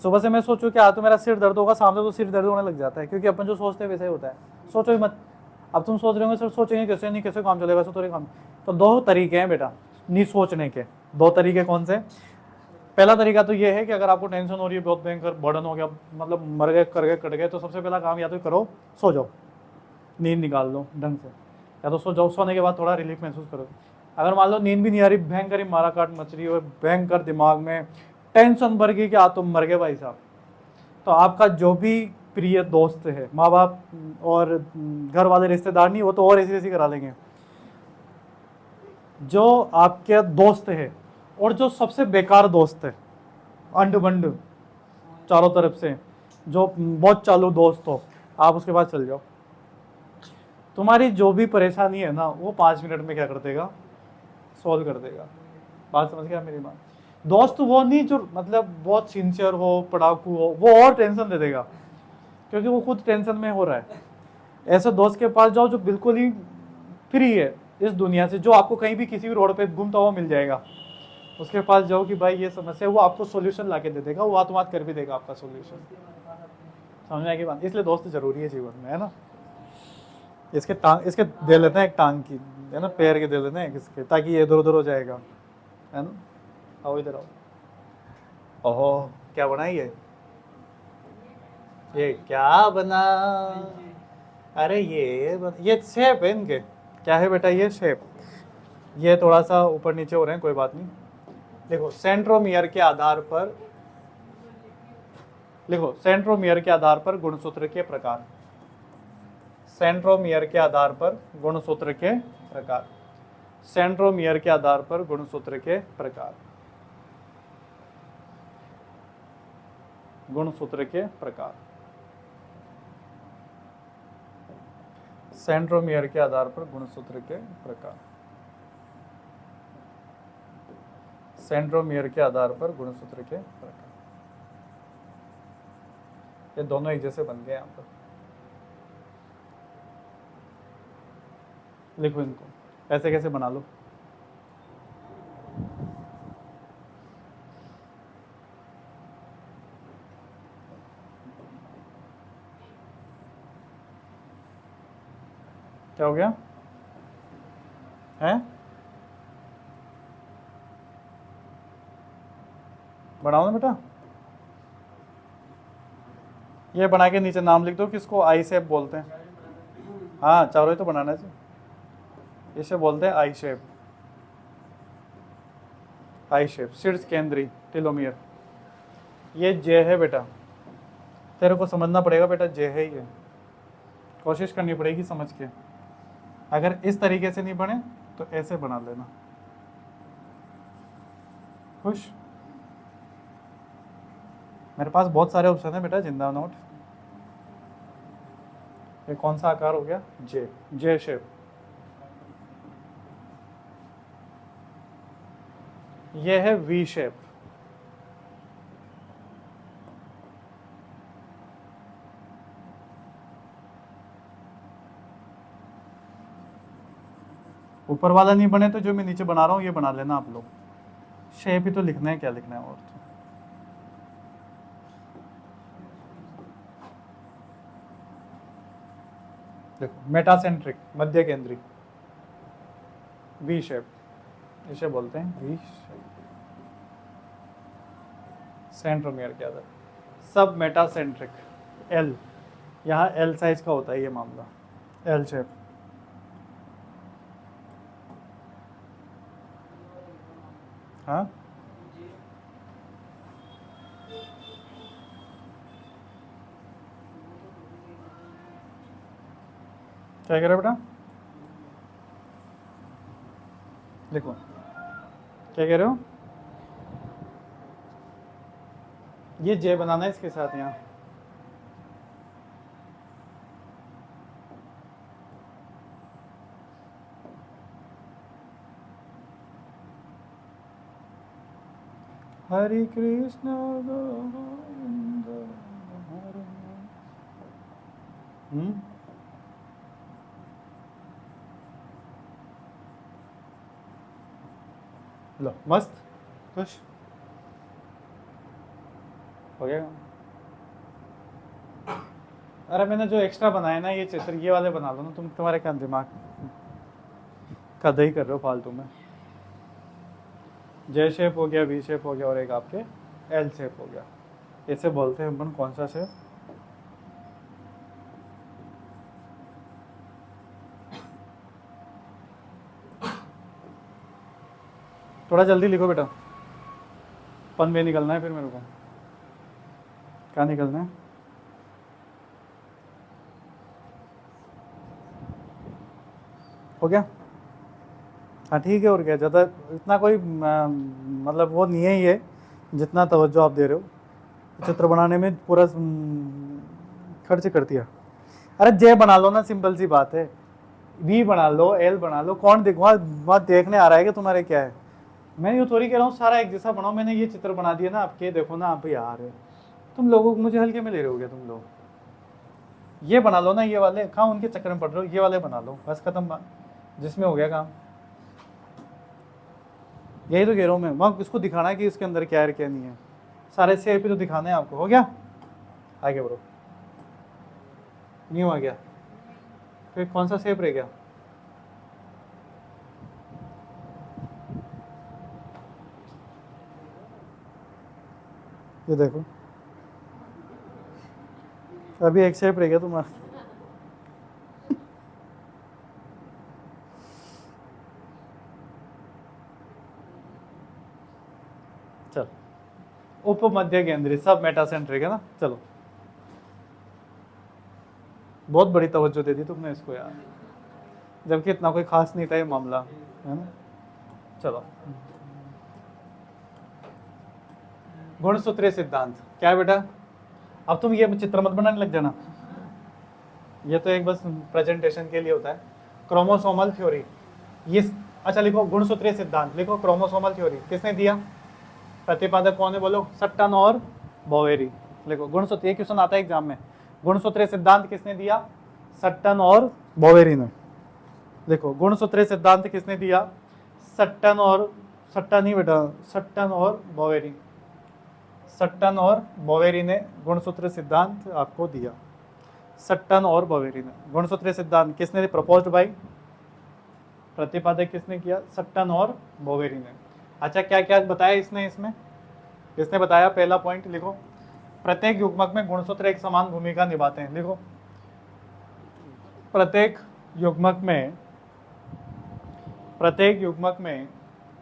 सुबह से मैं सोचूं कि आज तो मेरा सिर दर्द होगा, शाम से तो सिर दर्द होने लग जाता है, क्योंकि अपन जो सोचते हैं वैसे ही होता है। सोचो ही मत। अब तुम सोच रहे होंगे सर सोचेंगे कैसे, नहीं कैसे काम चलेगा, तो काम। तो दो तरीके हैं बेटा नहीं सोचने के। दो तरीके कौन से? पहला तरीका तो ये है कि अगर आपको टेंशन हो रही है, बहुत भयंकर बर्डन हो गया, मतलब मर गए, कर गए, कट गए, तो सबसे पहला काम या तो करो, सो जाओ, नींद निकाल लो ढंग से, या तो सो जाओ, सोने के बाद थोड़ा रिलीफ महसूस करो। अगर मान लो नींद भी नहीं आ रही, भयंकर ही मारा काट मच रही हो, भयंकर दिमाग में टेंशन भर गई कि आज तुम मर गए भाई साहब, तो आपका जो भी प्रिय दोस्त है, माँ बाप और घर वाले रिश्तेदार नहीं, वो तो और ऐसी ऐसी करा लेंगे, जो आपके दोस्त है और जो सबसे बेकार दोस्त है, अंड बंड चारों तरफ से, जो बहुत चालू दोस्त हो, आप उसके पास चल जाओ। तुम्हारी जो भी परेशानी है ना, वो 5 मिनट में क्या कर देगा, सॉल्व कर देगा। बात समझ गया मेरी बात? दोस्त वो नहीं जो मतलब बहुत सिंसियर हो, पढ़ाकू हो, वो और टेंशन दे देगा, क्योंकि वो खुद टेंशन में हो रहा है। ऐसे दोस्त के पास जाओ जो बिल्कुल ही फ्री है इस दुनिया से, जो आपको कहीं भी किसी भी रोड पे घूमता हुआ मिल जाएगा, उसके पास जाओ कि भाई ये समस्या, वो आपको सोल्यूशन ला के दे देगा, वो हाथ कर भी देगा आपका सोल्यूशन। समझ में आएगी बात? इसलिए दोस्त जरूरी है जीवन में, है ना। इसके दे लेते हैं एक टांग की, है ना, पैर के दे लेते हैं इसके, ताकि ये इधर उधर हो जाएगा, है ना। आओ इधर आओ। ओहो क्या बना ये क्या बना? अरे ये शेप है इनके। क्या है बेटा ये शेप? ये थोड़ा सा ऊपर नीचे हो रहे हैं, कोई बात नहीं। देखो सेंट्रोमियर के आधार पर, लिखो सेंट्रोमियर के आधार पर गुणसूत्र के प्रकार। सेंट्रोमियर के आधार पर गुणसूत्र के प्रकार। सेंट्रोमियर के आधार पर गुणसूत्र के प्रकार। गुणसूत्र के प्रकार। सेंट्रोमियर के आधार पर गुणसूत्र के प्रकार। सेंट्रोमियर के आधार पर गुणसूत्र के प्रकार। ये दोनों एक जैसे बन गए यहाँ पर। लिखो इनको, ऐसे कैसे बना लो। क्या हो गया है? बनाओ ना बेटा। ये बना के नीचे नाम लिख दो, किसको आई शेप बोलते हैं। हाँ चारों ही तो बनाना चाहिए। इसे बोलते हैं आई शेप। आई शेप, शीर्ष केंद्रीय टेलोमियर। ये जे है बेटा, तेरे को समझना पड़ेगा बेटा, जे है ये, कोशिश करनी पड़ेगी समझ के। अगर इस तरीके से नहीं बने तो ऐसे बना लेना। खुश? मेरे पास बहुत सारे ऑप्शन है बेटा, जिंदा नोट। ये कौन सा आकार हो गया? जे, जे शेप। ये है वी शेप। ऊपर वाला नहीं बने तो जो मैं नीचे बना रहा हूँ ये बना लेना आप लोग। शेप ही तो लिखना है, क्या लिखना है और तो। देखो मेटासेंट्रिक, मध्य केंद्री, वी शेप, इसे बोलते हैं वी शेप, सेंट्रोमियर के अंदर। सब मेटासेंट्रिक, एल, यहाँ एल साइज का होता है ये मामला, एल शेप। हाँ क्या कह रहे हो बेटा? देखो क्या कह रहे हो? ये जे बनाना है इसके साथ यहाँ, हरे कृष्ण गोविंद हरे। लो मस्त, खुश हो गया। अरे मैंने जो एक्स्ट्रा बनाया ना ये चित्र, ये वाले बना लो ना तुम, तुम्हारे क्या दिमाग का दही कर रहे हो फालतू में। जे शेप हो गया, वी शेप हो गया, और एक आपके एल शेप हो गया। इसे बोलते हैं अपन कौन सा शेप? थोड़ा जल्दी लिखो बेटा, पन में निकलना है फिर मेरे को। क्या निकलना है? हो गया? हाँ ठीक है, और क्या ज़्यादा इतना कोई मतलब वो नहीं है ये, जितना तवज्जो आप दे रहे हो चित्र बनाने में पूरा खर्च कर दिया। अरे जे बना लो ना, सिंपल सी बात है। वी बना लो, एल बना लो, कौन वहाँ देखने आ रहा है कि तुम्हारे क्या है। मैं यूँ थोड़ी कह रहा हूँ सारा एक जैसा बनाओ। मैंने ये चित्र बना दिया ना आपके, देखो ना आप यार, तुम लोगों को मुझे हल्के में ले रहे हो क्या तुम लोग? ये बना लो ना, ये वाले कहाँ उनके चक्कर में पड़ रहे हो, ये वाले बना लो, बस खत्म बात, जिसमें हो गया काम। यही तो कह रहा हूँ मैं, वहाँ इसको दिखाना है कि इसके अंदर क्या है क्या नहीं है, सारे शेप ही तो दिखाने हैं आपको। हो गया? आगे बढ़ो। न्यू आ गया, फिर कौन सा शेप रह गया? ये देखो, अभी एक शेप रह गया तुम्हारा। चल, उपमध्य केंद्री, सब मेटासेंट्रिक है ना। चलो, बहुत बड़ी तवज्जो दे दी तुमने इसको यार, जबकि इतना कोई खास नहीं था ये मामला, है ना। चलो, गुणसूत्रीय सिद्धांत क्या है बेटा? अब तुम ये चित्र मत बनाने लग जाना, ये तो एक बस प्रेजेंटेशन के लिए होता है। क्रोमोसोमल थ्योरी, ये अच्छा लिखो, गुणसूत्रीय सिद्धांत लिखो। क्रोमोसोमल थ्योरी किसने दिया? प्रतिपादक कौन है बोलो? सट्टन और बोवेरी। लिखो गुणसूत्र, ये क्वेश्चन आता है एग्जाम में। गुणसूत्रीय सिद्धांत किसने दिया? सट्टन और बोवेरी ने। देखो गुणसूत्रीय सिद्धांत किसने दिया? सट्टन ही बेटा, सट्टन और बोवेरी। सट्टन और बोवेरी ने गुणसूत्र सिद्धांत आपको दिया। सट्टन और बोवेरी ने गुणसूत्रीय सिद्धांत किसने प्रपोज्ड बाय? प्रतिपादक किसने किया? सट्टन और बोवेरी ने। अच्छा क्या क्या बताया इसने? इसमें किसने बताया? पहला पॉइंट लिखो, प्रत्येक युग्मक में गुणसूत्र एक समान भूमिका निभाते हैं। लिखो, प्रत्येक युग्मक में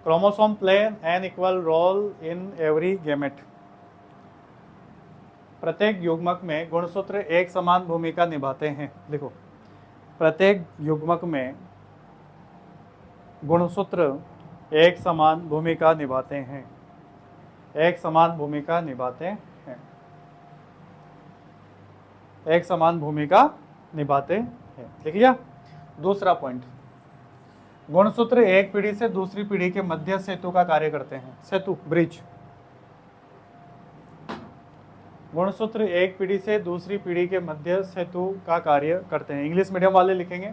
chromosome play an equal role in every gamete. प्रत्येक युग्मक में गुणसूत्र एक समान भूमिका निभाते हैं। लिखो, प्रत्येक युग्मक में गुणसूत्र एक समान भूमिका निभाते हैं। एक समान भूमिका निभाते हैं, एक समान भूमिका निभाते हैं। ठीक है। दूसरा पॉइंट, गुणसूत्र एक पीढ़ी से दूसरी पीढ़ी के मध्य सेतु का कार्य करते हैं। सेतु, ब्रिज। गुणसूत्र एक पीढ़ी से दूसरी पीढ़ी के मध्य सेतु का कार्य करते हैं। इंग्लिश मीडियम वाले लिखेंगे,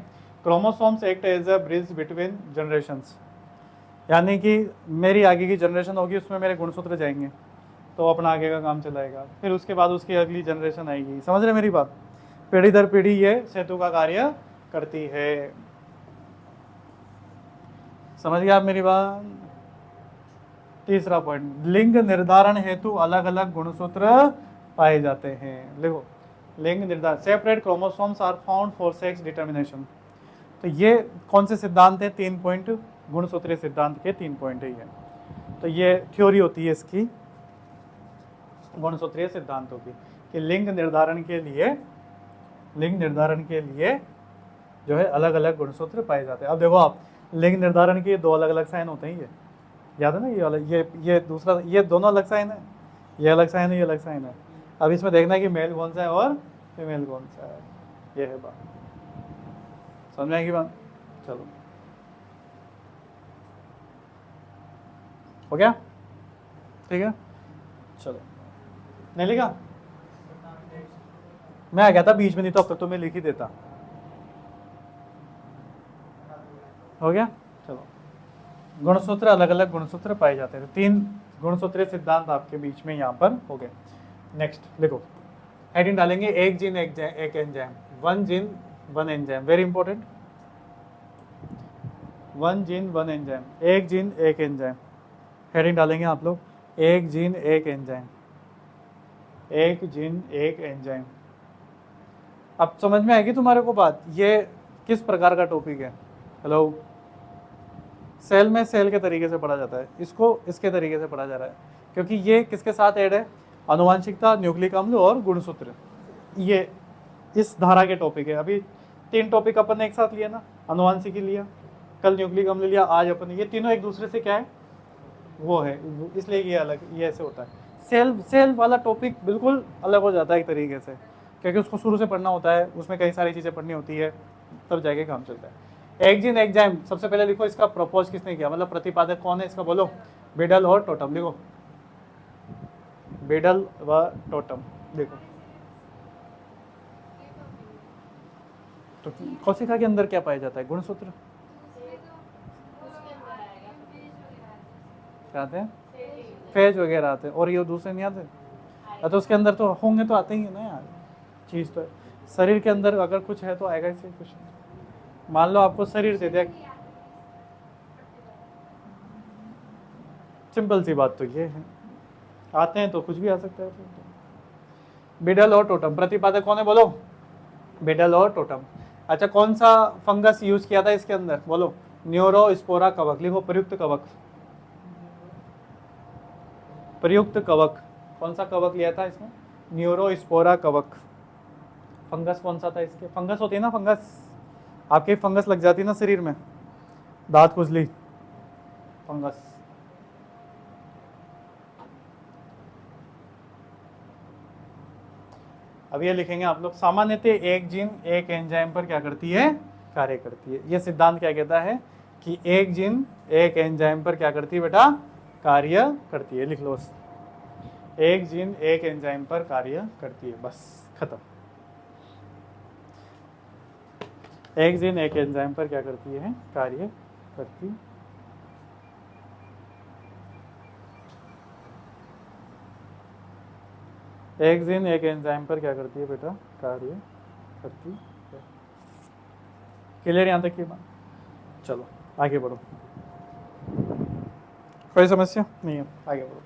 chromosomes act as a bridge between generations. यानी कि मेरी आगे की जनरेशन होगी, उसमें मेरे गुणसूत्र जाएंगे तो अपना आगे का काम चलाएगा, फिर उसके बाद उसकी अगली जनरेशन आएगी। समझ रहे मेरी बात? पीढ़ी दर पीढ़ी ये सेतु का कार्य करती है। समझ गए आप मेरी बात? तीसरा पॉइंट, लिंग निर्धारण हेतु अलग अलग गुणसूत्र पाए जाते हैं। देखो, लिंग निर्धारण, separate chromosomes are found for sex determination. तो ये कौन से सिद्धांत है? 3 पॉइंट, गुणसूत्रीय सिद्धांत के 3 पॉइंट है ये। तो ये थ्योरी होती है इसकी, गुणसूत्रीय सिद्धांतों की, कि लिंग निर्धारण के लिए जो है अलग अलग गुणसूत्र पाए जाते हैं। अब देखो आप, लिंग निर्धारण के 2 अलग अलग साइन होते हैं, ये याद है ना, ये वाला, ये दूसरा, ये दोनों अलग साइन है, ये अलग साइन है, ये अलग साइन है। अब इसमें देखना है कि मेल कौन सा है और फीमेल कौन सा है, ये है बात। समझ में आएगी बात? चलो, हो गया? ठीक है, चलो, नहीं लिखा? मैं आ गया था बीच में, नहीं तो अब तक तो मैं लिख ही देता। हो गया? चलो, गुणसूत्र, अलग अलग गुणसूत्र पाए जाते हैं। 3 गुणसूत्रीय सिद्धांत आपके बीच में यहाँ पर हो गए। नेक्स्ट लिखो, हेडिंग डालेंगे, एक जीन एक enzyme, 1 gene 1 enzyme, very important. 1 gene 1 enzyme, एक जीन एक एंजाइम। हेडिंग डालेंगे आप लोग, एक जीन एक एंजाइम, एक जीन एक एंजाइम। अब समझ में आएगी तुम्हारे को बात, ये किस प्रकार का टॉपिक है? हेलो, सेल में सेल के तरीके से पढ़ा जाता है, इसको इसके तरीके से पढ़ा जा रहा है, क्योंकि ये किसके साथ ऐड है? आनुवांशिकता, न्यूक्लिक अम्ल और गुणसूत्र, ये इस धारा के टॉपिक है। अभी 3 टॉपिक अपन ने एक साथ लिया ना, आनुवांशिकी लिया, कल न्यूक्लिक अम्ल लिया, आज अपन, ये तीनों एक दूसरे से क्या है, वो है, इसलिए ये अलग, ये ऐसे होता है। सेल वाला टॉपिक बिल्कुल अलग हो जाता है एक तरीके से, क्योंकि उसको शुरू से पढ़ना होता है, उसमें कई सारी चीज़ें पढ़नी होती है, तब जाके काम चलता है। एक जीन एक एंजाइम, सबसे पहले लिखो इसका प्रपोज किसने किया, मतलब प्रतिपादक कौन है इसका, बोलो। बिडल और टोटम, लिखो, बिडल व टोटम। देखो, तो कोशिका के अंदर क्या पाया जाता है? गुणसूत्र क्या आते हैं? फेज वगैरह आते हैं, और ये दूसरे नहीं आते? तो उसके अंदर तो होंगे, तो आते ही है ना यार, चीज़ तो है। शरीर के अंदर अगर कुछ है तो आएगा इससे कुछ। मान लो आपको शरीर दे दिया, सिंपल सी बात तो ये है, आते हैं तो कुछ भी आ सकता है। बिडल और टोटम, प्रतिपादक कौन है, बोलो। बिडल और टोटम। अच्छा, कौन सा फंगस यूज किया था इसके अंदर, बोलो। न्यूरोस्पोरा कवक, लिखो, प्रयुक्त कवक। प्रयुक्त कवक, कौन सा कवक लिया था इसमें? न्यूरोस्पोरा कवक। फंगस कौन सा था इसके? फंगस होती है ना, फंगस, आपके फंगस लग जाती है ना शरीर में, दांत खुजली, फंगस। अब ये लिखेंगे आप लोग, सामान्यतः एक जीन एक एंजाइम पर क्या करती है? कार्य करती है। ये सिद्धांत क्या कहता है कि एक जीन एक एंजाइम पर क्या करती है बेटा? कार्य करती है। लिख लो, एक जीन एक एंजाइम पर कार्य करती है, बस खत्म। एक जीन एक एंजाइम पर क्या करती है? कार्य करती। एक जीन एक एंजाइम पर क्या करती है बेटा? कार्य करती है। क्लियर यहाँ तक की बात? चलो आगे बढ़ो, कोई समस्या नहीं है, आगे बढ़ो।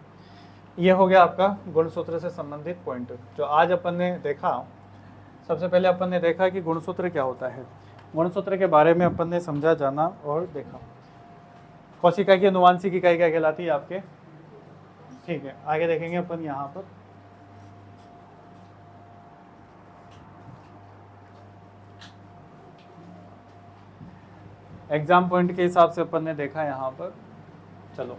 ये हो गया आपका गुणसूत्र से संबंधित पॉइंट, जो आज अपन ने देखा। सबसे पहले अपन ने देखा कि गुणसूत्र क्या होता है, गुणसूत्र के बारे में अपन ने समझा, जाना और देखा। कोशिका की अनुवांशिक इकाई क्या कहलाती है आपके? ठीक है, आगे देखेंगे अपन यहाँ पर। एग्जाम पॉइंट के हिसाब से अपन ने देखा यहाँ पर। चलो,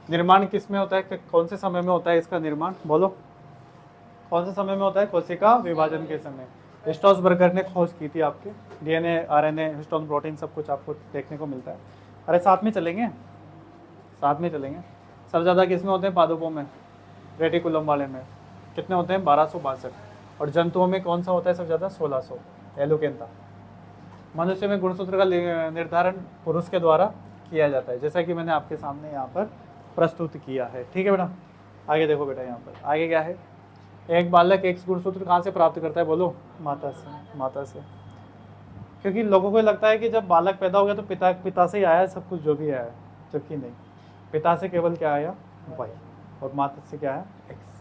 निर्माण किस में होता है, कौन से समय में होता है इसका निर्माण, बोलो। कौन से समय में होता है? कोशिका विभाजन के समय। स्ट्रॉसबर्गर ने खोज की थी आपके, डीएनए, आरएनए, हिस्टोन प्रोटीन, सब कुछ आपको देखने को मिलता है। अरे साथ में चलेंगे, साथ में चलेंगे। सबसे ज़्यादा किस में होते हैं? पादपों में, रेटिकुलम वाले में कितने होते हैं? 1262। और जंतुओं में कौन सा होता है सबसे ज़्यादा? 1600, एलुकेंता। मनुष्य में गुणसूत्र का निर्धारण पुरुष के द्वारा किया जाता है, जैसा कि मैंने आपके सामने यहाँ पर प्रस्तुत किया है। ठीक है बेटा, आगे देखो बेटा, यहाँ पर आगे क्या है? एक बालक एक गुणसूत्र कहाँ से प्राप्त करता है, बोलो। माता से, माता से। क्योंकि लोगों को लगता है कि जब बालक पैदा हो गया तो पिता से ही आया है सब कुछ जो भी आया है, जबकि नहीं, पिता से केवल क्या आया, वाई, और माता से क्या आया, एक्स।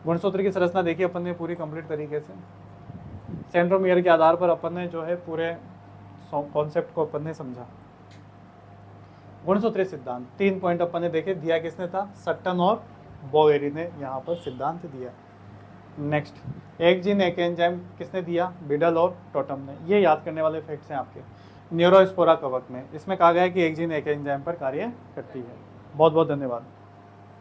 गुणसूत्र की संरचना देखी अपन ने पूरी कंप्लीट तरीके से। सेंट्रोमियर के आधार पर अपन ने जो है पूरे कॉन्सेप्ट को अपन ने समझा। गुणसूत्रीय सिद्धांत 3 पॉइंट अपन ने देखे, दिया किसने था, सट्टन और बोवेरी ने यहाँ पर सिद्धांत दिया। नेक्स्ट, एक जीन एक एंजाइम किसने दिया, बिडल और टोटम ने। ये याद करने वाले फैक्ट्स हैं आपके न्यूरोस्पोरा कवक में। इसमें कहा गया है कि एक जीन एक एंजाइम पर कार्य करती है। बहुत बहुत धन्यवाद।